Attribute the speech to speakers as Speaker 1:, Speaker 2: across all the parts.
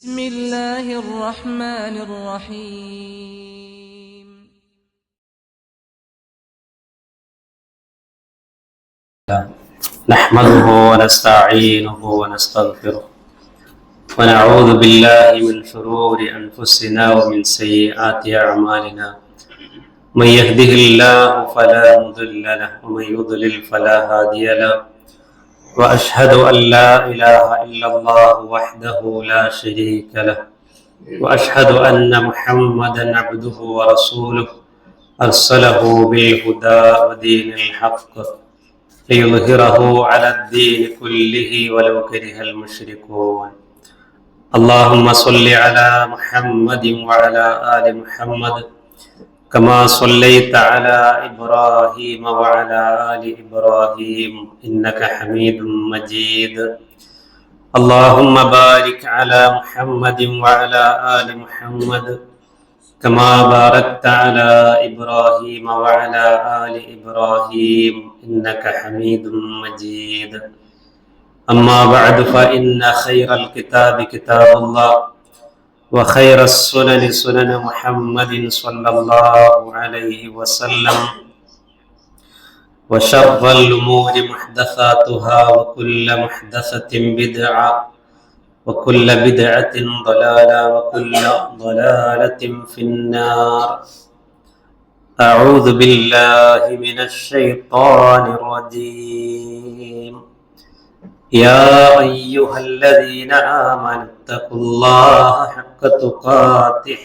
Speaker 1: بسم الله الرحمن الرحيم.
Speaker 2: نحمده ونستعينه ونستغفره ونعوذ بالله من شرور أنفسنا ومن سيئات أعمالنا. من يهده الله فلا مضل له ومن يضلل فلا هادي له، وأشهد أن لا إله إلا الله وحده لا شريك له، وأشهد أن محمدا عبده ورسوله أرسله بالهدى ودين الحق ليظهره على الدين كله ولو كره المشركون. اللهم صل على محمد وعلى آل محمد كما صليت على إبراهيم وعلى آل إبراهيم إنك حميد مجيد. اللهم بارك على محمد وعلى آل محمد كما باركت على إبراهيم وعلى آل إبراهيم إنك حميد مجيد. أما بعد، فإن خير الكتاب كتاب الله، وخير السنن سنن محمد صلى الله عليه وسلم، وشر الأمور محدثاتها، وكل محدثة بدعة، وكل بدعة ضلالة، وكل ضلالة في النار. أعوذ بالله من الشيطان الرجيم. يا أيها الذين آمنوا اتقوا الله حق تقاته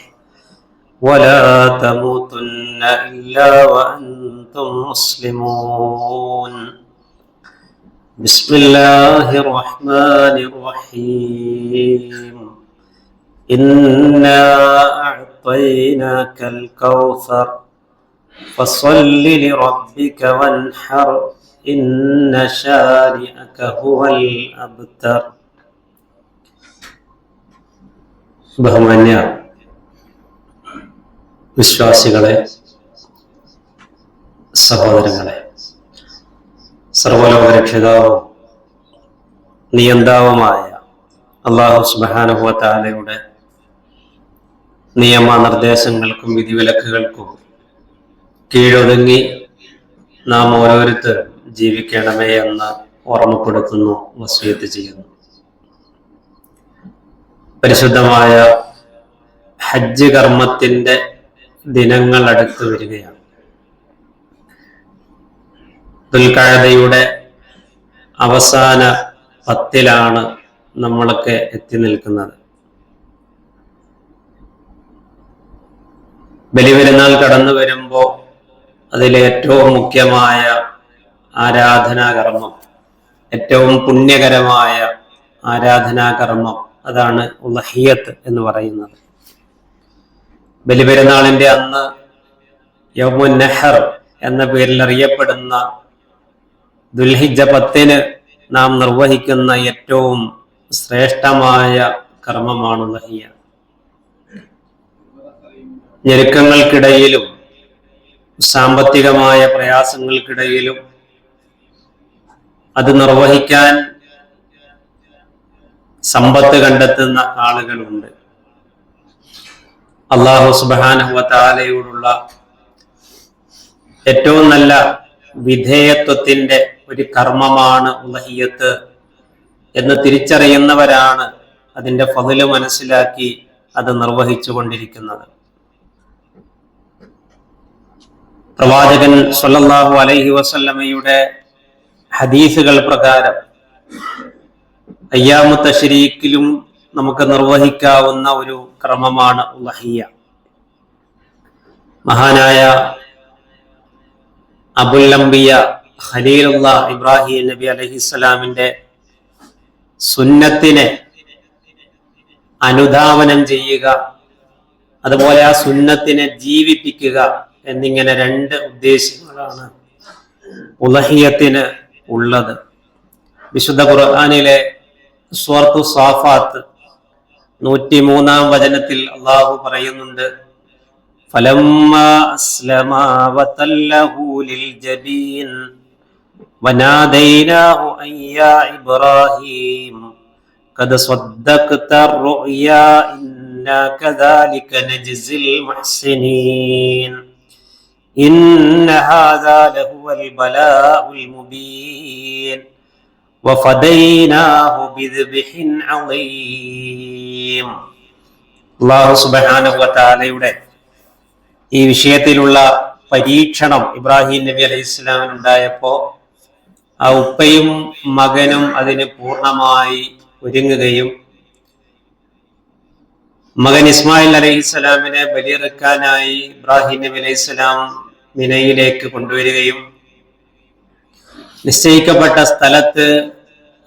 Speaker 2: ولا تموتن إلا وأنتم مسلمون. بسم الله الرحمن الرحيم. إنا أعطيناك الكوثر فصل لربك وانحر إن شانئك هو الأبتر. ബഹുമാന്യ വിശ്വാസികളെ, സഹോദരങ്ങളെ, സർവ്വലോക രക്ഷിതാവും നിയന്താവുമായ അല്ലാഹു സുബ്ഹാനഹു വ തആലയുടെ നിയമനിർദ്ദേശങ്ങൾക്കും വിധിവിലക്കുകൾക്കും കീഴൊതുങ്ങി നാം ഓരോരുത്തരും ജീവിക്കണമേ എന്ന് ഓർമ്മപ്പെടുത്തുന്നു, വസിയത്ത് ചെയ്യുന്നു. പരിശുദ്ധമായ ഹജ്ജ് കർമ്മത്തിന്റെ ദിനങ്ങൾ അടുത്തു വരികയാണ്. ദുൽഖഅദയുടെ അവസാന 10 നമ്മളൊക്കെ എത്തി നിൽക്കുന്നത്. ബലിപെരുന്നാൾ കടന്നു വരുമ്പോൾ അതിലെ ഏറ്റവും മുഖ്യമായ ആരാധനാകർമ്മം, ഏറ്റവും പുണ്യകരമായ ആരാധനാകർമ്മം, അതാണ് ഉളഹിയ്യത്ത് എന്ന് പറയുന്നത്. ബലിപെരുന്നാളിന്റെ അന്ന് യൗമുൻ നഹർ എന്ന പേരിൽ അറിയപ്പെടുന്ന ദുൽഹിജ്ജ 10 നാം നിർവഹിക്കുന്ന ഏറ്റവും ശ്രേഷ്ഠമായ കർമ്മമാണ് ഉളഹിയ്യ. ഞെരുക്കങ്ങൾക്കിടയിലും സാമ്പത്തികമായ പ്രയാസങ്ങൾക്കിടയിലും അത് നിർവഹിക്കാൻ സമ്പത്ത് കണ്ടെത്തുന്ന ആളുകളുണ്ട്. അല്ലാഹു സുബ്ഹാനഹു വ തആലയോടുള്ള ഏറ്റവും നല്ല വിധേയത്വത്തിന്റെ ഒരു കർമ്മമാണ് ഉളഹിയ്യത്ത് എന്ന് തിരിച്ചറിയുന്നവരാണ് അതിന്റെ ഫളില് മനസ്സിലാക്കി അത് നിർവഹിച്ചു കൊണ്ടിരിക്കുന്നത്. പ്രവാചകൻ സ്വല്ലല്ലാഹു അലൈഹി വസല്ലമയുടെ ഹദീസുകൾ പ്രകാരം അയ്യാമു തശ്രീക്കിലും നമുക്ക് നിർവഹിക്കാവുന്ന ഒരു ക്രമമാണ് ഉളഹിയ്യ. മഹാനായ അബുൽ അംബിയ ഖലീലുല്ലാഹ് ഇബ്രാഹിം നബി അലൈഹിസ്സലാമിന്റെ സുന്നത്തിനെ അനുധാവനം ചെയ്യുക, അതുപോലെ ആ സുന്നത്തിനെ ജീവിപ്പിക്കുക എന്നിങ്ങനെ 2 ഉദ്ദേശങ്ങളാണ് ഉളഹിയ്യത്തിന് ഉള്ളത്. വിശുദ്ധ ഖുർആനിലെ സൂറത്തു സാഫാത്ത് 103-ാം വചനത്തിൽ അല്ലാഹു പറയുന്നുണ്ട്, ഫലമ്മാ അസ്ലമാ വതല്ലഹു ലിൽജബീൻ വനാദൈനാഹു അൻ യാ ഇബ്രാഹീം ഖദ് സ്വദ്ദഖ്ത الرؤيا ഇന്നാ കദാലിക നജ്സിൽ മുഹ്സിനീൻ ഇന്ന ഹാദാ ലഹുവൽ ബലാഉൽ മുബീൻ വഫദൈനാഹു ബിദ്ബിഹിൻ അളീം. അല്ലാഹു സുബ്ഹാനഹു വ തആലയുടെ ഈ വിഷയത്തിലുള്ള പരീക്ഷണം ഇബ്രാഹിം നബി അലൈഹിസ്സലാമിന് ഉണ്ടായപ്പോ ആ ഉപ്പയും മകനും അതിന് പൂർണ്ണമായി ഒരുങ്ങുകയും മകൻ ഇസ്മായിൽ അലൈഹിസ്സലാമിനെ ബലിയെറുക്കാനായി ഇബ്രാഹിം നബി അലൈഹിസ്സലാം മിനയിലേക്ക് കൊണ്ടുവരികയും നിശ്ചയിക്കപ്പെട്ട സ്ഥലത്ത്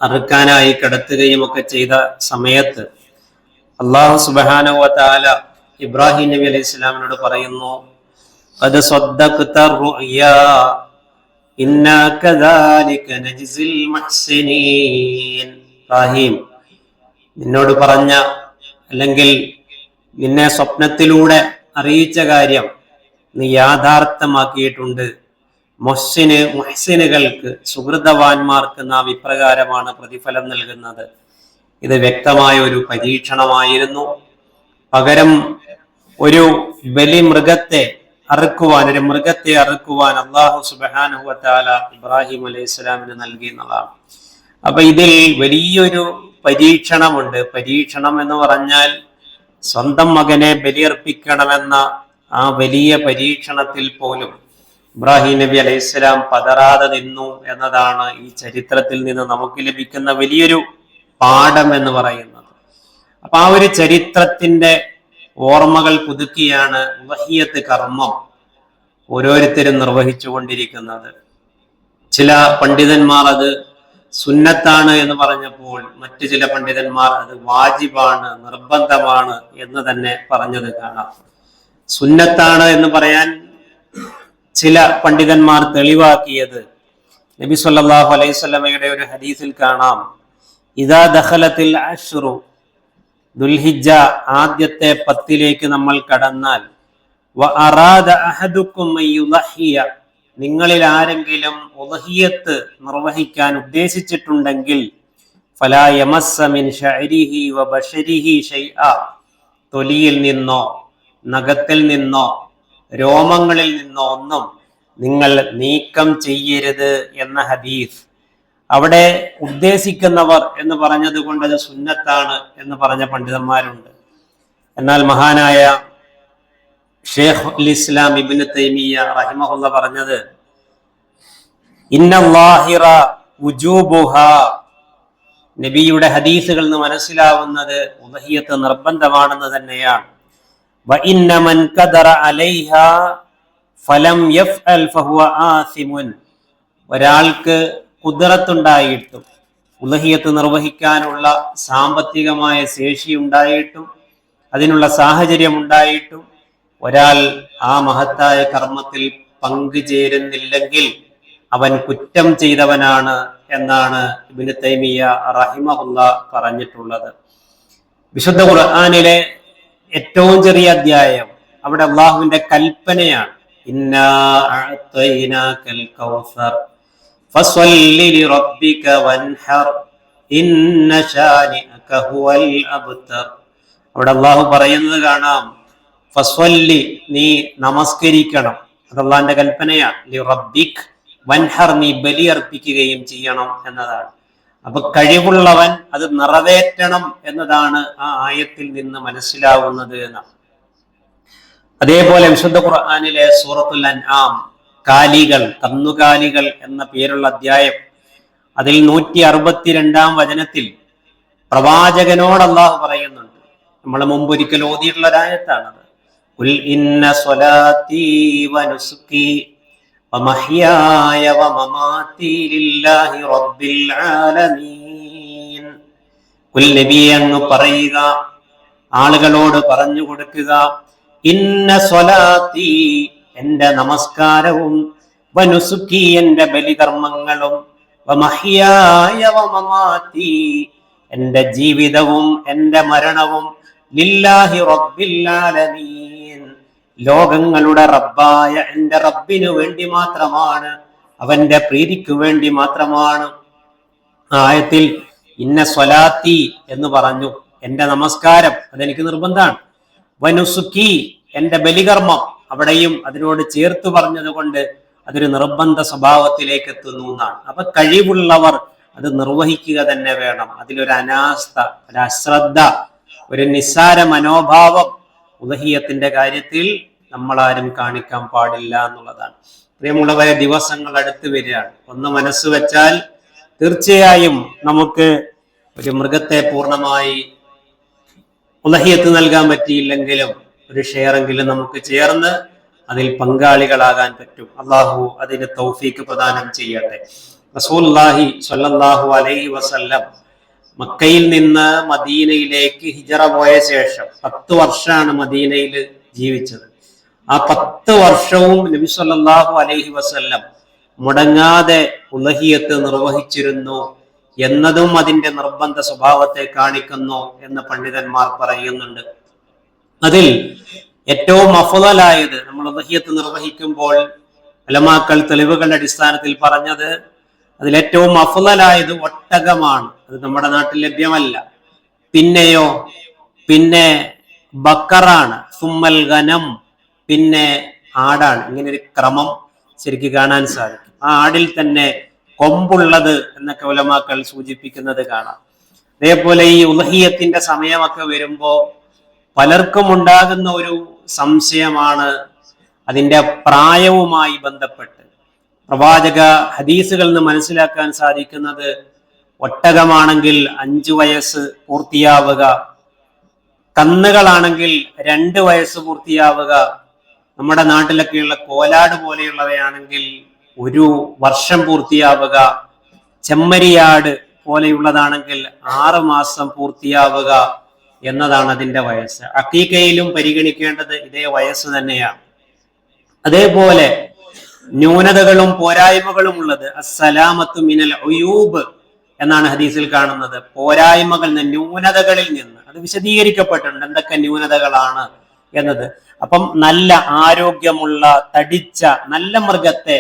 Speaker 2: അറുക്കാനായി കിടത്തുകയും ഒക്കെ ചെയ്ത സമയത്ത് അല്ലാഹു സുബ്ഹാനഹു വ തആല ഇബ്രാഹിം നബി അലൈഹിസ്സലാമിനോട് പറയുന്നു, ഖദ് സ്വദ്ദഖ്ത الرؤيا ഇന്നാ കദാലിക നജ്സിൽ മുഹ്സിനീൻ. ഇബ്രാഹിം, നിന്നോട് പറഞ്ഞ അല്ലെങ്കിൽ നിന്നെ സ്വപ്നത്തിലൂടെ അറിയിച്ച കാര്യം നീ യാഥാർത്ഥ്യമാക്കിയിട്ടുണ്ട്. മുഹ്സിനുകൾക്ക് സുഹൃതവാന്മാർക്ക് നാം ഇപ്രകാരമാണ് പ്രതിഫലം നൽകുന്നത്. ഇത് വ്യക്തമായ ഒരു പരീക്ഷണമായിരുന്നു. പകരം ഒരു മൃഗത്തെ അറുക്കുവാൻ അല്ലാഹു സുബ്ഹാനഹു വ തആല ഇബ്രാഹിം അലൈഹിസ്സലാമിന് നൽകി എന്നതാണ്. അപ്പൊ ഇതിൽ വലിയൊരു പരീക്ഷണമുണ്ട്. പരീക്ഷണം എന്ന് പറഞ്ഞാൽ സ്വന്തം മകനെ ബലിയർപ്പിക്കണമെന്ന ആ വലിയ പരീക്ഷണത്തിൽ പോലും ഇബ്രാഹിം നബി അലൈഹിസ്സലാം പതറാതെ നിന്നു എന്നതാണ് ഈ ചരിത്രത്തിൽ നിന്ന് നമുക്ക് ലഭിക്കുന്ന വലിയൊരു പാഠം എന്ന് പറയുന്നത്. അപ്പൊ ആ ഒരു ചരിത്രത്തിന്റെ ഓർമ്മകൾ പുതുക്കിയാണ് ഉളഹിയ്യത്ത് കർമ്മം ഓരോരുത്തരും നിർവഹിച്ചു കൊണ്ടിരിക്കുന്നത്. ചില പണ്ഡിതന്മാർ അത് സുന്നത്താണ് എന്ന് പറഞ്ഞപ്പോൾ മറ്റു ചില പണ്ഡിതന്മാർ അത് വാജിബാണ്, നിർബന്ധമാണ് എന്ന് തന്നെ പറഞ്ഞത് കാണാം. സുന്നത്താണ് എന്ന് പറയാൻ ചില പണ്ഡിതന്മാർ തെളിവാക്കിയത് നബി സല്ലല്ലാഹു അലൈഹി വസല്ലമയുടെ ഒരു ഹദീസിൽ കാണാം, ഇദാ ദഖലത്തിൽ അശ്റു, ദുൽഹിജ്ജ ആദ്യത്തെ 10 നമ്മൾ കടന്നാൽ, വ അറാദ അഹദുക്കും അയ്യുളഹിയ, നിങ്ങളിൽ ആരെങ്കിലും ഉളഹിയ്യത്ത് നിർവഹിക്കാൻ ഉദ്ദേശിച്ചിട്ടുണ്ടെങ്കിൽ, ഫലാ യമസ്സ മിൻ ശഅരിഹി വ ബശരിഹി ശൈഅ, തൊലിയിൽ നിന്നോ നഖത്തിൽ നിന്നോ രോമങ്ങളിൽ നിന്നോ ഒന്നും നിങ്ങൾ നീക്കം ചെയ്യരുത് എന്ന ഹദീസ്. അവിടെ ഉദ്ദേശിക്കുന്നവർ എന്ന് പറഞ്ഞത് കൊണ്ട് അത് സുന്നത്താണ് എന്ന് പറഞ്ഞ പണ്ഡിതന്മാരുണ്ട്. എന്നാൽ മഹാനായ ഷെയ്ഖുൽ ഇസ്ലാം ഇബ്നു തൈമിയ്യ റഹിമഹുല്ലാഹ് പറഞ്ഞത്, ഇന്നല്ലാഹിറ വുജൂബുഹാ, നബിയുടെ ഹദീസുകളിൽ നിന്ന് മനസ്സിലാവുന്നത് ഉളഹിയ്യത്ത് നിർബന്ധമാണെന്ന് തന്നെയാണ്. വ ഇന്ന മൻ ഖദറ അലൈഹാ ഫലം യഫ്അൽ ഫഹുവ ആസിമുൻ, ഒരാൾക്ക് ഖുദ്റത്തുണ്ടായിട്ടും ഉളഹിയ്യത്ത് നിർവഹിക്കാനുള്ള സാമ്പത്തികമായ ശേഷി ഉണ്ടായിട്ടും അതിനുള്ള സാഹചര്യം ഉണ്ടായിട്ടും ഒരാൾ ആ മഹത്തായ കർമ്മത്തിൽ പങ്കുചേരുന്നില്ലെങ്കിൽ അവൻ കുറ്റം ചെയ്തവനാണ് എന്നാണ് ഇബ്നു തൈമിയ്യ റഹിമഹുല്ലാഹ് പറഞ്ഞിട്ടുള്ളത്. വിശുദ്ധ ഖുർആനിലെ ഏറ്റവും ചെറിയ അധ്യായം, അവിടെ അള്ളാഹുവിന്റെ കൽപ്പനയാണ്, ഇന്നാ അഅ്തൈനാകൽ കൗസർ ഫസ്വല്ലി ലിറബ്ബിക വൻഹർ ഇന്ന ശാനിഅക ഹുവൽ അബ്തർ. അവിടെ അള്ളാഹു പറയുന്നത് കാണാം, ഫസ്വല്ലി, നീ നമസ്കരിക്കണം, അത് അള്ളാഹിന്റെ കൽപ്പനയാണ്, ലിറബ്ബിക് വൻഹർ, നീ ബലിയർപ്പിക്കുകയും ചെയ്യണം എന്നതാണ്. അപ്പൊ കഴിവുള്ളവൻ അത് നിറവേറ്റണം എന്നതാണ് ആ ആയത്തിൽ നിന്ന് മനസ്സിലാവുന്നത് എന്നാണ്. അതേപോലെ വിശുദ്ധ ഖുർആനിലെ സൂറത്തുൽ അൻആം, കാലികൾ, കന്നുകാലികൾ എന്ന പേരുള്ള അധ്യായം, അതിൽ 162 വചനത്തിൽ പ്രവാചകനോട് അല്ലാഹു പറയുന്നുണ്ട്. നമ്മൾ മുമ്പ് ഒരിക്കൽ ഓതിയിട്ടുള്ള ഒരായത്താണത്. ഖുൽ ഇന്ന സ്വലാത്തി വനുസുക്കി വമഹ്യായ വമമാതി ലില്ലാഹി റബ്ബിൽ ആലമീൻ. ഖുൽ നബിയെ, അങ്ങ് പറയുക, ആളുകളോട് പറഞ്ഞു കൊടുക്കുക, ഇന്ന സ്വലാത്തി, എന്റെ നമസ്കാരവും, വനുസുക്കി, എന്റെ ബലികർമ്മങ്ങളും, വമഹ്യായ വമമാതി, എന്റെ ജീവിതവും എന്റെ മരണവും, ലില്ലാഹി റബ്ബിൽ ആലമീൻ, ലോകങ്ങളുടെ റബ്ബായ എന്റെ റബ്ബിനു വേണ്ടി മാത്രമാണ്, അവന്റെ പ്രീതിക്കു വേണ്ടി മാത്രമാണ്. ആയത്തിൽ ഇന്ന സ്വലാത്തി എന്ന് പറഞ്ഞു, എന്റെ നമസ്കാരം അതെനിക്ക് നിർബന്ധമാണ്. വനുസുക്കി, എന്റെ ബലികർമ്മം, അവിടെയും അതിനോട് ചേർത്ത് പറഞ്ഞത് കൊണ്ട് അതൊരു നിർബന്ധ സ്വഭാവത്തിലേക്ക് എത്തുന്നു എന്നാണ്. അപ്പൊ കഴിവുള്ളവർ അത് നിർവഹിക്കുക തന്നെ വേണം. അതിലൊരു അനാസ്ഥ, ഒരു അശ്രദ്ധ, ഒരു നിസ്സാര മനോഭാവം ഉദഹിയത്തിന്റെ കാര്യത്തിൽ നമ്മളാരും കാണിക്കാൻ പാടില്ല എന്നുള്ളതാണ്. പ്രിയമുള്ളവരെ, ദിവസങ്ങൾ അടുത്ത് വരികയാണ്. ഒന്ന് മനസ്സ് വെച്ചാൽ തീർച്ചയായും നമുക്ക് ഒരു മൃഗത്തെ പൂർണ്ണമായി ഉദഹിയത്ത് നൽകാൻ പറ്റിയില്ലെങ്കിലും ഒരു ഷെയറെങ്കിലും നമുക്ക് ചേർന്ന് അതിൽ പങ്കാളികളാകാൻ പറ്റും. അള്ളാഹു അതിന് തൗഫീക്ക് പ്രദാനം ചെയ്യട്ടെ. റസൂലുള്ളാഹി സ്വല്ലല്ലാഹു അലൈഹി വസല്ലം മക്കയിൽ നിന്ന് മദീനയിലേക്ക് ഹിജറ പോയ ശേഷം 10 വർഷമാണ് മദീനയിൽ ജീവിച്ചത്. ആ 10 വർഷവും നബി സല്ലല്ലാഹു അലൈഹി വസല്ലം മുടങ്ങാതെ ഉളഹിയത്ത് നിർവഹിച്ചിരുന്നു എന്നതും അതിന്റെ നിർബന്ധ സ്വഭാവത്തെ കാണിക്കുന്നു എന്ന് പണ്ഡിതന്മാർ പറയുന്നുണ്ട്. അതിൽ ഏറ്റവും അഫ്ളലായത് നമ്മൾ ഉളഹിയത്ത് നിർവഹിക്കുമ്പോൾ ഉലമാക്കൾ തെളിവുകളുടെ അടിസ്ഥാനത്തിൽ പറഞ്ഞത് അതിലേറ്റവും അഫ്ളലായത് ഒട്ടകമാണ്. അത് നമ്മുടെ നാട്ടിൽ ലഭ്യമല്ല. പിന്നെയോ പിന്നെ ബക്കറാണ്, സുമ്മൽ ഗനം, പിന്നെ ആടാണ്. ഇങ്ങനെ ഒരു ക്രമം ശരിക്ക് കാണാൻ സാധിക്കും. ആ ആടിൽ തന്നെ കൊമ്പുള്ളത് എന്നൊക്കെ ഉലമാക്കൾ സൂചിപ്പിക്കുന്നത് കാണാം. അതേപോലെ ഈ ഉളഹിയത്തിന്റെ സമയമൊക്കെ വരുമ്പോ പലർക്കും ഉണ്ടാകുന്ന ഒരു സംശയമാണ് അതിന്റെ പ്രായവുമായി ബന്ധപ്പെട്ട്. പ്രവാചക ഹദീസുകളിൽ നിന്ന് മനസ്സിലാക്കാൻ സാധിക്കുന്നത് ഒട്ടകമാണെങ്കിൽ 5 വയസ്സ് പൂർത്തിയാവുക, കന്നുകളാണെങ്കിൽ 2 വയസ്സ് പൂർത്തിയാവുക, നമ്മുടെ നാട്ടിലൊക്കെയുള്ള കോലാട് പോലെയുള്ളവയാണെങ്കിൽ 1 വർഷം പൂർത്തിയാവുക, ചെമ്മരിയാട് പോലെയുള്ളതാണെങ്കിൽ 6 മാസം പൂർത്തിയാവുക എന്നതാണ് അതിന്റെ വയസ്സ്. അഖീഖയിലും പരിഗണിക്കേണ്ടത് ഇതേ വയസ്സ് തന്നെയാണ്. അതേപോലെ ന്യൂനതകളും പോരായ്മകളും ഉള്ളത് അസ്സലാമത്തു മിനൽ ഉയൂബ് എന്നാണ് ഹദീസിൽ കാണുന്നത്. പോരായ്മകൾ, ന്യൂനതകളിൽ നിന്ന് അത് വിശദീകരിക്കപ്പെട്ടിട്ടുണ്ട് എന്തൊക്കെ ന്യൂനതകളാണ് എന്നത്. അപ്പം നല്ല ആരോഗ്യമുള്ള തടിച്ച നല്ല മൃഗത്തെ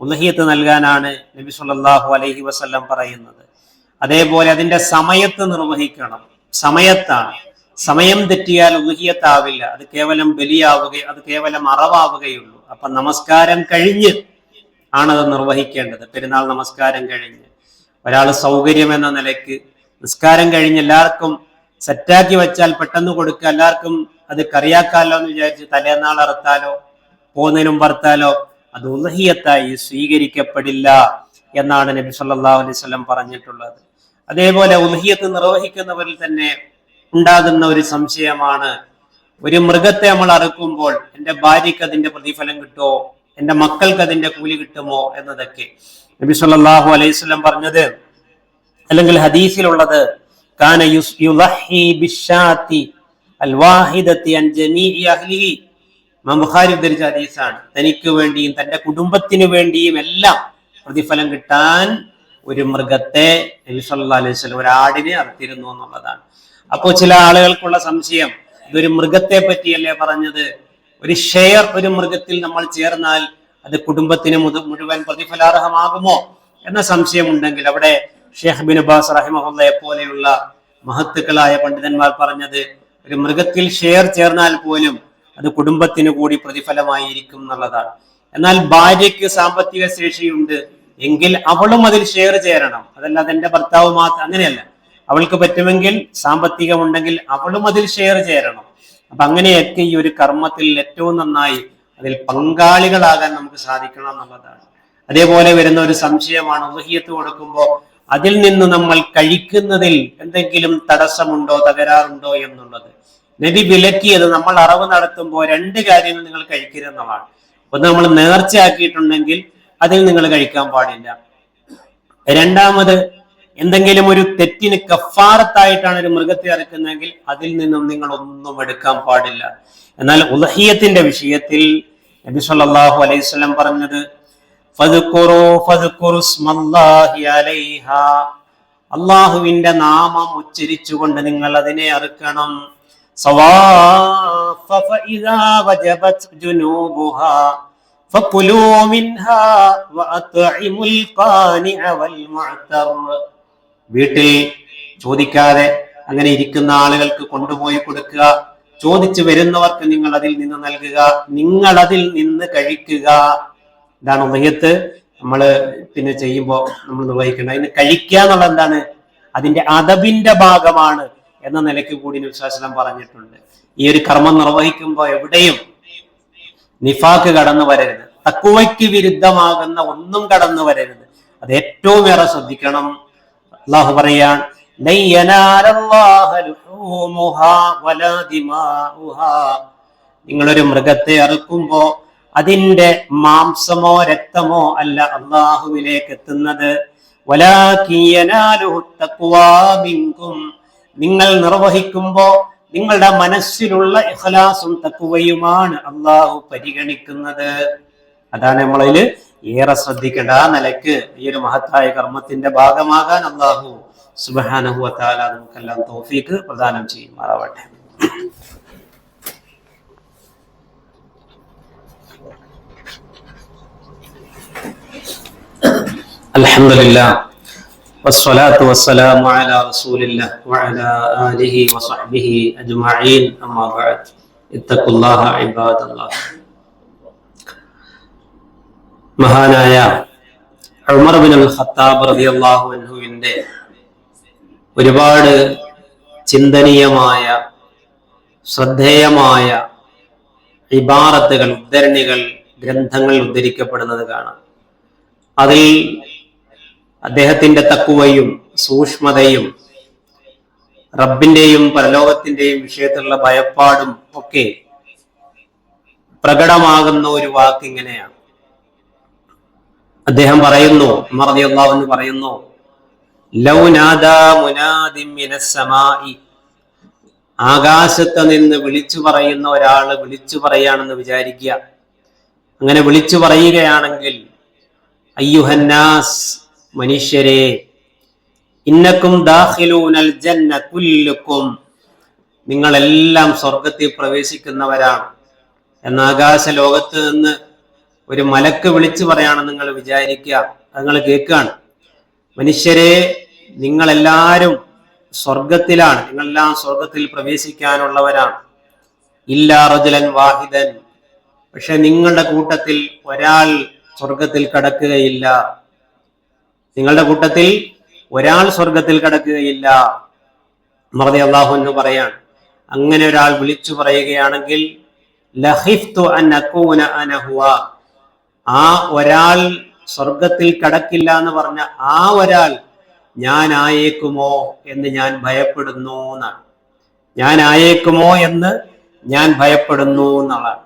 Speaker 2: ഉളഹിയത്ത് നൽകാനാണ് നബി സല്ലല്ലാഹു അലൈഹി വസല്ലം പറയുന്നത്. അതേപോലെ അതിന്റെ സമയത്ത് നിർവഹിക്കണം. സമയത്താണ്. സമയം തെറ്റിയാൽ ഉളഹിയത്താവില്ല. അത് കേവലം അത് കേവലം അറവാവുകയുള്ളൂ. അപ്പൊ നമസ്കാരം കഴിഞ്ഞ് ആണത് നിർവഹിക്കേണ്ടത്. പെരുന്നാൾ നമസ്കാരം കഴിഞ്ഞ് ഒരാൾ സൗകര്യം എന്ന നിലയ്ക്ക് നിസ്കാരം കഴിഞ്ഞ് എല്ലാവർക്കും സെറ്റാക്കി വെച്ചാൽ പെട്ടെന്ന് കൊടുക്കുക, എല്ലാവർക്കും അത് കറിയാക്കാലോ എന്ന് വിചാരിച്ച് തലേന്നാൾ അറുത്താലോ പോകുന്നതിന് മുമ്പ് അറുത്താലോ അത് ഉളഹിയത്തായി സ്വീകരിക്കപ്പെടില്ല എന്നാണ് നബി സല്ലല്ലാഹു അലൈഹി വസല്ലം പറഞ്ഞിട്ടുള്ളത്. അതേപോലെ ഉളഹിയത്ത് നിർവഹിക്കുന്നവരിൽ തന്നെ ഉണ്ടാകുന്ന ഒരു സംശയമാണ്, ഒരു മൃഗത്തെ നമ്മൾ അറുക്കുമ്പോൾ എൻ്റെ ഭാര്യയ്ക്ക് അതിന്റെ പ്രതിഫലം കിട്ടുമോ, എൻ്റെ മക്കൾക്ക് അതിന്റെ കൂലി കിട്ടുമോ എന്നതൊക്കെ. നബി സല്ലല്ലാഹു അലൈഹി വസല്ലം പറഞ്ഞത്, അല്ലെങ്കിൽ ഹദീസിലുള്ളത്, കാന യുളഹി ബിശാത്തി അൽവാഹിദത്തി അൻ ജമീഇ അഹ്ലിഹി. ഇമാം ബുഖാരി ഉദ്ധരിച്ച ഹദീസാണ്. തനിക്ക് വേണ്ടിയും തന്റെ കുടുംബത്തിന് വേണ്ടിയും എല്ലാം പ്രതിഫലം കിട്ടാൻ ഒരു മൃഗത്തെ നബി സല്ലല്ലാഹു അലൈഹി വസല്ലം ഒരു ആടിനെ അറുത്തിരുന്നു എന്നുള്ളതാണ്. അപ്പോൾ ചില ആളുകൾക്കുള്ള സംശയം, ഇതൊരു മൃഗത്തെ പറ്റിയല്ലേ പറഞ്ഞത്, ഒരു ഷെയർ ഒരു മൃഗത്തിൽ നമ്മൾ ചേർന്നാൽ അത് കുടുംബത്തിന് മുഴുവൻ പ്രതിഫലാർഹമാകുമോ എന്ന സംശയമുണ്ടെങ്കിൽ അവിടെ ഷെയ്ഖ് ബിൻ ബാസ് റഹിമഹുള്ളയെ പോലെയുള്ള മഹത്തുക്കളായ പണ്ഡിതന്മാർ പറഞ്ഞത്, ഒരു മൃഗത്തിൽ ഷെയർ ചേർന്നാൽ പോലും അത് കുടുംബത്തിന് കൂടി പ്രതിഫലമായിരിക്കും എന്നുള്ളതാണ്. എന്നാൽ ഭാര്യയ്ക്ക് സാമ്പത്തിക ശേഷിയുണ്ട് എങ്കിൽ അവളും അതിൽ ഷെയർ ചേരണം. അതല്ലാതെ എന്റെ ഭർത്താവ് മാത്രം, അങ്ങനെയല്ല. അവൾക്ക് പറ്റുമെങ്കിൽ സാമ്പത്തികമുണ്ടെങ്കിൽ അവളും അതിൽ ഷെയർ ചേരണം. അപ്പൊ അങ്ങനെയൊക്കെ ഈ ഒരു കർമ്മത്തിൽ ഏറ്റവും നന്നായി അതിൽ പങ്കാളികളാകാൻ നമുക്ക് സാധിക്കണം എന്നുള്ളതാണ്. അതേപോലെ വരുന്ന ഒരു സംശയമാണ്, ഉളഹിയത്ത് കൊടുക്കുമ്പോൾ അതിൽ നിന്ന് നമ്മൾ കഴിക്കുന്നതിൽ എന്തെങ്കിലും തടസ്സമുണ്ടോ, തകരാറുണ്ടോ എന്നുള്ളത്. നബി വിലക്കിയത് നമ്മൾ അറവ് നടത്തുമ്പോൾ 2 കാര്യങ്ങൾ നിങ്ങൾ കഴിക്കരുതെന്നതാണ്. ഒന്ന്, നമ്മൾ നേർച്ചയാക്കിയിട്ടുണ്ടെങ്കിൽ അതിൽ നിങ്ങൾ കഴിക്കാൻ പാടില്ല. രണ്ടാമത്, എന്തെങ്കിലും ഒരു തെറ്റിന് കഫാറത്തായിട്ടാണ് ഒരു മൃഗത്തെ അറുക്കുന്നതെങ്കിൽ അതിൽ നിന്നും നിങ്ങൾ ഒന്നും എടുക്കാൻ പാടില്ല. എന്നാൽ ഉളഹിയത്തിന്റെ വിഷയത്തിൽ നബി സല്ലല്ലാഹു അലൈഹി വസല്ലം പറഞ്ഞത്, ഫദ്കുറു സ്മല്ലാഹി അലൈഹാ, അല്ലാഹുവിന്റെ നാമം ഉച്ചരിച്ചുകൊണ്ട് നിങ്ങൾ അതിനെ അറുക്കണം. സവാഫ ഫഇദാ വജബത് ജുനൂബുഹാ ഫകുലൂ മിൻഹാ വഅത്ഇമുൽ ഖാനിഅ വൽ മുഅ്തർ. വീട്ടിൽ ചോദിക്കാതെ അങ്ങനെ ഇരിക്കുന്ന ആളുകൾക്ക് കൊണ്ടുപോയി കൊടുക്കുക. ചോദിച്ചു വരുന്നവർക്ക് നിങ്ങൾ അതിൽ നിന്ന് നൽകുക, നിങ്ങൾ അതിൽ നിന്ന് കഴിക്കുക. ഇതാണ് ഉളഹിയത്ത് നമ്മൾ പിന്നെ ചെയ്യുമ്പോൾ നമ്മൾ നിർവഹിക്കേണ്ടത്. അതിന് കഴിക്കുക എന്നുള്ളത് എന്താണ്? അതിന്റെ അദബിന്റെ ഭാഗമാണ് എന്ന നിലയ്ക്ക് കൂടി നബി സ്വല്ലല്ലാഹു അലൈഹി വസല്ലം പറഞ്ഞിട്ടുണ്ട്. ഈ ഒരു കർമ്മം നിർവഹിക്കുമ്പോൾ എവിടെയും നിഫാക്ക് കടന്നു വരരുത്, തഖ്വയ്ക്ക് വിരുദ്ധമാകുന്ന ഒന്നും കടന്നു വരരുത്. അത് ഏറ്റവും ഏറെ ശ്രദ്ധിക്കണം. അള്ളാഹു പറയാൻ, നിങ്ങളൊരു മൃഗത്തെ അറുക്കുമ്പോ അതിന്റെ മാംസമോ രക്തമോ അല്ല അള്ളാഹുവിലേക്ക് എത്തുന്നത്. നിങ്ങൾ നിർവഹിക്കുമ്പോ നിങ്ങളുടെ മനസ്സിലുള്ള ഇഖ്ലാസും തഖ്വയുമാണ് അള്ളാഹു പരിഗണിക്കുന്നത്. അതാണ് നമ്മളതിൽ ഏറെ ശ്രദ്ധിക്കേണ്ട. ആ നിലയ്ക്ക് ഈ ഒരു മഹത്തായ കർമ്മത്തിന്റെ ഭാഗമാകാൻ അള്ളാഹു സുബ്ഹാനഹു വ തആല നമുക്കെല്ലാം തൗഫീഖ് പ്രദാനം ചെയ്യുമാറാവട്ടെ. അൽഹംദുലില്ലാഹ് വസ്സലാത്തു വസ്സലാമു അലാ റസൂലില്ലാഹ് വഅലാ ആലിഹി വസഹ്ബിഹി അജ്മഈൻ. അമ്മാ ബഅദ്. ഇത്തഖുല്ലാഹ ഇബാദല്ലാഹ്. മഹാനായ ഉമർ ഇബ്നുൽ ഖത്താബ് റളിയല്ലാഹു അൻഹുവിന്റെ ഒരുപാട് ചിന്തനീയമായ ശ്രദ്ധേയമായ ഇബാറത്തുകൾ, ഉദ്ധരണികൾ, ഗ്രന്ഥങ്ങൾ ഉദ്ധരിക്കപ്പെടുന്നത് കാണാം. അതിൽ അദ്ദേഹത്തിന്റെ തഖ്വയും സൂക്ഷ്മതയും റബ്ബിന്റെയും പരലോകത്തിന്റെയും വിഷയത്തിലുള്ള ഭയപ്പാടും ഒക്കെ പ്രകടമാകുന്ന ഒരു വാക്ക് ഇങ്ങനെയാണ്. അദ്ദേഹം പറയുന്നു, ഉമർ റളിയല്ലാഹു അൻഹു പറയുന്നു, ലൗ നാദാ മുനാദിൻ മിനസ് സമാഇ, ആകാശത്ത് നിന്ന് വിളിച്ചു പറയുന്ന ഒരാള് വിളിച്ചു പറയാണെന്ന് വിചാരിക്കുക. അങ്ങനെ വിളിച്ചു പറയുകയാണെങ്കിൽ, അയ്യുഹന്നാസ്, മനുഷ്യരെ, ഇന്നക്കും ദാഖിലൂനൽ ജന്ന കുല്ലുക്കും, നിങ്ങളെല്ലാം സ്വർഗത്തിൽ പ്രവേശിക്കുന്നവരാണ് എന്ന ആകാശ ലോകത്ത് നിന്ന് ഒരു മലക്ക് വിളിച്ചു പറയാണെന്ന് നിങ്ങൾ വിചാരിക്കുക. അത് നിങ്ങൾ കേൾക്കുകയാണ്. മനുഷ്യരെ, നിങ്ങളെല്ലാവരും സ്വർഗത്തിലാണ്, നിങ്ങളെല്ലാം സ്വർഗത്തിൽ പ്രവേശിക്കാനുള്ളവരാണ്. ഇല്ലാ റജുലൻ വാഹിദൻ, പക്ഷെ നിങ്ങളുടെ കൂട്ടത്തിൽ ഒരാൾ സ്വർഗത്തിൽ കടക്കുകയില്ല. നിങ്ങളുടെ കൂട്ടത്തിൽ ഒരാൾ സ്വർഗത്തിൽ കടക്കുകയില്ല. റളിയല്ലാഹു അൻഹു പറയാണ്, അങ്ങനെ ഒരാൾ വിളിച്ചു പറയുകയാണെങ്കിൽ ലഖിഫ്തു അൻ അകൂന അന ഹുവ, ആ ഒരാൾ സ്വർഗത്തിൽ കടക്കില്ല എന്ന് പറഞ്ഞ ആ ഒരാൾ ഞാൻ ആയേക്കുമോ എന്ന് ഞാൻ ഭയപ്പെടുന്നു എന്നാണ്. ഞാൻ ആയേക്കുമോ എന്ന് ഞാൻ ഭയപ്പെടുന്നു എന്നുള്ളതാണ്.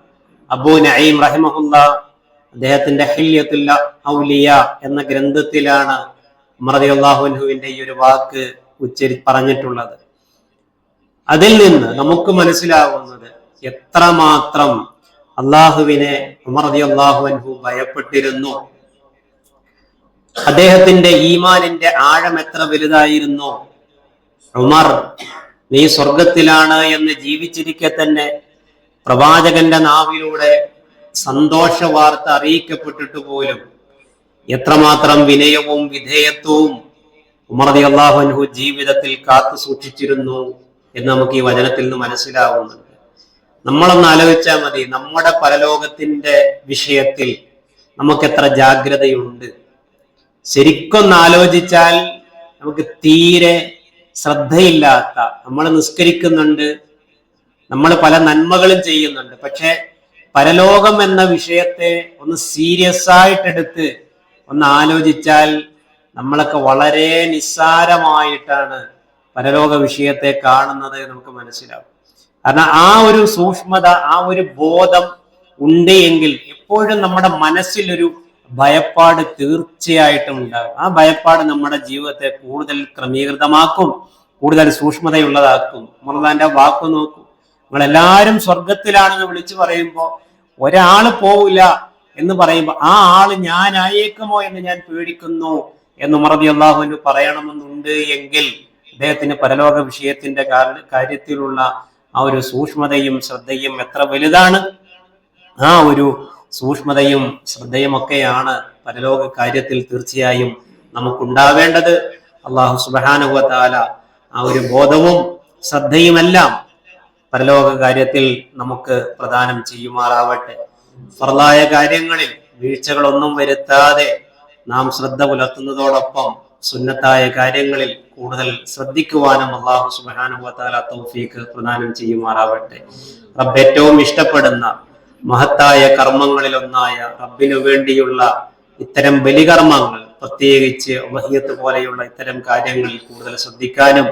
Speaker 2: അബൂ നഈം റഹിമഹുല്ലാഹ് അദ്ദേഹത്തിന്റെ ഹില്യത്തുൽ ഔലിയ എന്ന ഗ്രന്ഥത്തിലാണ് ഉമർ റളിയല്ലാഹു അൻഹുവിന്റെ ഈ ഒരു വാക്ക് പറഞ്ഞിട്ടുള്ളത്. അതിൽ നിന്ന് നമുക്ക് മനസ്സിലാവുന്നത് എത്രമാത്രം അള്ളാഹുവിനെ ഉമർ റളിയല്ലാഹു അൻഹു ഭയപ്പെട്ടിരുന്നു, അദ്ദേഹത്തിന്റെ ഈമാനിന്റെ ആഴം എത്ര വലുതായിരുന്നു. ഉമർ, നീ സ്വർഗത്തിലാണ് എന്ന് ജീവിച്ചിരിക്കെ തന്നെ പ്രവാചകന്റെ നാവിലൂടെ സന്തോഷ വാർത്ത അറിയിക്കപ്പെട്ടിട്ട് പോലും എത്രമാത്രം വിനയവും വിധേയത്വവും ഉമർ റളിയല്ലാഹു അൻഹു ജീവിതത്തിൽ കാത്തു സൂക്ഷിച്ചിരുന്നു എന്ന് നമുക്ക് ഈ വചനത്തിൽ നിന്ന് മനസ്സിലാവുന്നുണ്ട്. നമ്മളൊന്ന് ആലോചിച്ചാൽ മതി, നമ്മുടെ പരലോകത്തിന്റെ വിഷയത്തിൽ നമുക്ക് എത്ര ജാഗ്രതയുണ്ട്. ശരിക്കൊന്ന് ആലോചിച്ചാൽ നമുക്ക് തീരെ ശ്രദ്ധയില്ലാത്ത, നമ്മൾ നിസ്കരിക്കുന്നുണ്ട്, നമ്മൾ പല നന്മകളും ചെയ്യുന്നുണ്ട്, പക്ഷെ പരലോകം എന്ന വിഷയത്തെ ഒന്ന് സീരിയസ് ആയിട്ടെടുത്ത് ഒന്ന് ആലോചിച്ചാൽ നമ്മളൊക്കെ വളരെ നിസ്സാരമായിട്ടാണ് പരലോക വിഷയത്തെ കാണുന്നത് നമുക്ക് മനസ്സിലാവും. കാരണം ആ ഒരു സൂക്ഷ്മത, ആ ഒരു ബോധം ഉണ്ട് എങ്കിൽ എപ്പോഴും നമ്മുടെ മനസ്സിലൊരു ഭയപ്പാട് തീർച്ചയായിട്ടും ഉണ്ടാകും. ആ ഭയപ്പാട് നമ്മുടെ ജീവിതത്തെ കൂടുതൽ ക്രമീകൃതമാക്കും, കൂടുതൽ സൂക്ഷ്മതയുള്ളതാക്കും. നമ്മളതിന്റെ വാക്ക് നോക്കൂ, നമ്മളെല്ലാവരും സ്വർഗത്തിലാണെന്ന് വിളിച്ചു പറയുമ്പോൾ ഒരാള് പോവില്ല എന്ന് പറയുമ്പോൾ ആ ആള് ഞാനായേക്കുമോ എന്ന് ഞാൻ പേടിക്കുന്നു എന്ന് ഉമർ റളിയല്ലാഹു അൻഹു പറയണമെന്നുണ്ട് എങ്കിൽ അദ്ദേഹത്തിന് പരലോക വിഷയത്തിന്റെ കാര്യത്തിലുള്ള ആ ഒരു സൂക്ഷ്മതയും ശ്രദ്ധയും എത്ര വലുതാണ്. ആ ഒരു സൂക്ഷ്മതയും ശ്രദ്ധയും ഒക്കെയാണ് പരലോക കാര്യത്തിൽ തീർച്ചയായും നമുക്കുണ്ടാവേണ്ടത്. അല്ലാഹു സുബ്ഹാനഹു വ തആല ആ ഒരു ബോധവും ശ്രദ്ധയുമെല്ലാം പരലോക കാര്യത്തിൽ നമുക്ക് പ്രദാനം ചെയ്യുമാറാവട്ടെ. ഫർളായ കാര്യങ്ങളിൽ വീഴ്ചകളൊന്നും വരുത്താതെ നാം ശ്രദ്ധ പുലർത്തുന്നതോടൊപ്പം സുന്നത്തായ കാര്യങ്ങളിൽ കൂടുതൽ ശ്രദ്ധിക്കുവാനും അല്ലാഹു സുബ്ഹാനഹു വ തആല തൗഫീഖ് പ്രദാനം ചെയ്യുമാറാവട്ടെ. റബ്ബ് ഏറ്റവും ഇഷ്ടപ്പെടുന്ന മഹത്തായ കർമ്മങ്ങളിൽ ഒന്നായ റബ്ബിനു വേണ്ടിയുള്ള ഇത്തരം ബലികർമ്മങ്ങൾ, പ്രത്യേകിച്ച് വഹിയത്ത് പോലെയുള്ള ഇത്തരം കാര്യങ്ങളിൽ കൂടുതൽ ശ്രദ്ധിക്കാനും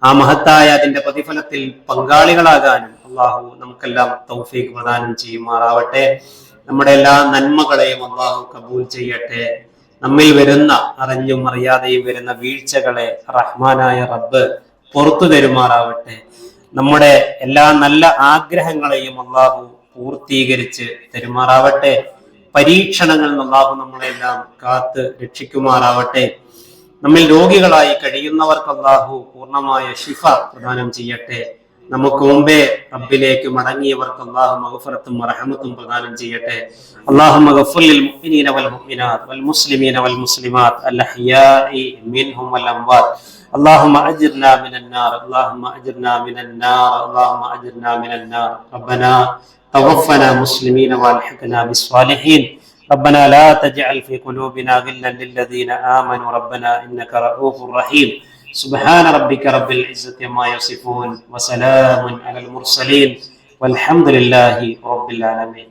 Speaker 2: ആ മഹത്തായ അതിന്റെ പ്രതിഫലത്തിൽ പങ്കാളികളാകാനും അള്ളാഹു നമുക്കെല്ലാം തൗഫീഖ് പ്രദാനം ചെയ്യുമാറാവട്ടെ. നമ്മുടെ എല്ലാ നന്മകളെയും അള്ളാഹു കബൂൽ ചെയ്യട്ടെ. നമ്മിൽ വരുന്ന അറിഞ്ഞും അറിയാതെയും വരുന്ന വീഴ്ചകളെ റഹ്മാനായ റബ്ബ് പുറത്തു തരുമാറാവട്ടെ. നമ്മുടെ എല്ലാ നല്ല ആഗ്രഹങ്ങളെയും അള്ളാഹു പൂർത്തീകരിച്ച് തരുമാറാവട്ടെ. പരീക്ഷണങ്ങളിൽ നിന്ന് അള്ളാഹു നമ്മളെല്ലാം കാത്ത് രക്ഷിക്കുമാറാവട്ടെ. നമ്മിൽ രോഗികളായി കഴിയുന്നവർക്ക് അല്ലാഹു പൂർണ്ണമായ ശിഫ പ്രദാനം ചെയ്യട്ടെ. നമുക്ക് മുമ്പേ റബ്ബിലേക്ക് മടങ്ങിയവർക്ക് അല്ലാഹു മഗ്ഫിറത്തും റഹ്മത്തും പ്രദാനം ചെയ്യട്ടെ. അല്ലാഹുമ്മ ഗഫിർ ലിൽ മുഅ്മിനീന വൽ മുഅ്മിനാത്ത് വൽ മുസ്ലിമീന വൽ മുസ്ലിമാത്ത് അൽ അഹ്യാഇ മിൻഹും വൽ അംവാത്ത്. اللهم أجرنا من النار اللهم أجرنا من النار اللهم أجرنا من النار. ربنا توفنا مسلمين والحقنا بالصالحين. ربنا لا تجعل في قلوبنا غلا للذين آمنوا ربنا إنك رؤوف رحيم. سبحان ربك رب العزة عما يصفون وسلام على المرسلين والحمد لله رب العالمين.